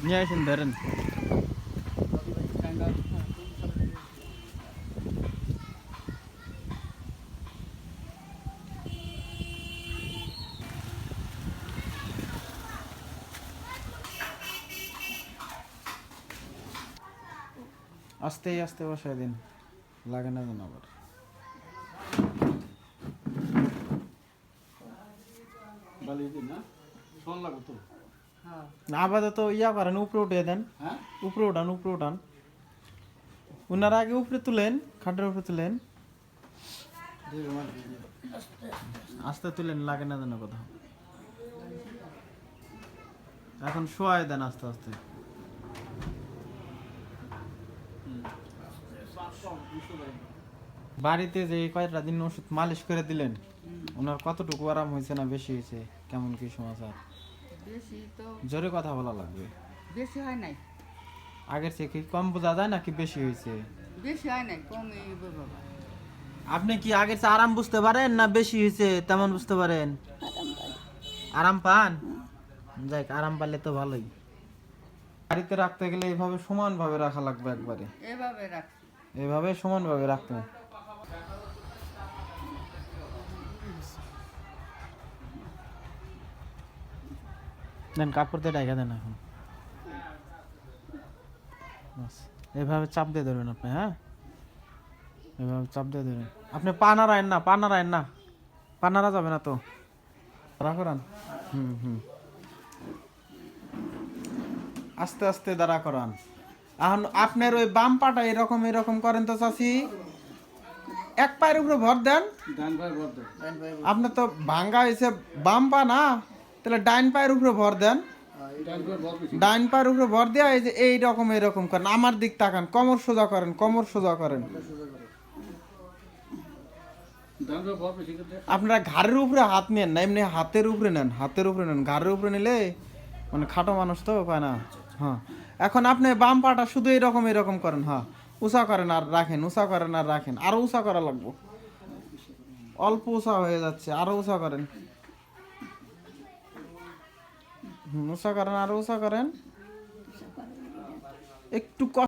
নিয়ে আসেন ধরেন। আস্তে আস্তে বসায় দিন, লাগে না যেন আবার। আপাতত ইয়া করেন, উপরে উঠে দেন, উপরে উঠান, উপরে উঠান। ওনার আগে উপরে তুলেন, খাটের উপরে তুলেন, আস্তে তুলেন, লাগে না যেন কোথাও। এখন শোয়াই দেন আস্তে আস্তে। বাড়িতে যে কয়টা দিন ওষুধ মালিশ করে দিলেন, ওনার কতটুকু আরাম হয়েছে না বেশি হয়েছে, কেমন কি সমাচার? বেশি তো জোরে কথা বলা লাগবে। বেশি হয় নাই, আগের চেয়ে কি কম বোঝা যায় নাকি বেশি হয়েছে? বেশি হয় নাই, কমই বাবা। আপনি কি আগের চেয়ে আরাম বুঝতে পারেন না বেশি হয়েছে তেমন বুঝতে পারেন? আরাম পান? যাই, আরাম পাইলে তো ভালোই। বাড়িতে রাখতে গেলে এইভাবে সমানভাবে রাখা লাগবে একবারে, এভাবে রাখছি। এইভাবে সমানভাবে রাখতে হবে। দেন, কাপড় দিয়ে ঢাকা দেন এখন। বাস, এইভাবে চাপ দিয়ে ধরবেন আপনি। হ্যাঁ, এইভাবে চাপ দিয়ে ধরবেন। আপনি পা নাড়ায়েন না, পা নাড়ায়েন না, পা নাড়া যাবে না তো। দাঁড়া করান। হুম। আস্তে আস্তে দাঁড়া করান। এখন আপনার ওই বাম পাটা এরকম এরকম করেন তো চাচি, এক পায়ের উপরে ভর দেন। আপনার তো ভাঙ্গা হয়েছে বাম পা না, তাহলে ডাইন পায়ের উপরে ভর দেন। ডাইন পায়ের উপরে ভর দেওয়া, এই যে এইরকম এরকম করেন। আমার দিক তাকান, কোমর সোজা করেন, কোমর সোজা করেন। আপনারা ঘাড়ের উপরে হাত নেন না, এমনি হাতের উপরে নেন, হাতের উপরে নেন। ঘাড়ের উপরে নিলে মানে খাটো মানুষ তো পায় না। হ্যাঁ, এখন আপনি বাম পাটা শুধু এরকম এরকম করেন। হ্যাঁ, উঁচা করেন আর রাখেন, উঁচা করেন আর রাখেন। আরো উঁচা করা লাগবে, অল্প উঁচা হয়ে যাচ্ছে, আরো উঁচা করেন। উঁচা করেন, আরো উঁচা করেন, একটু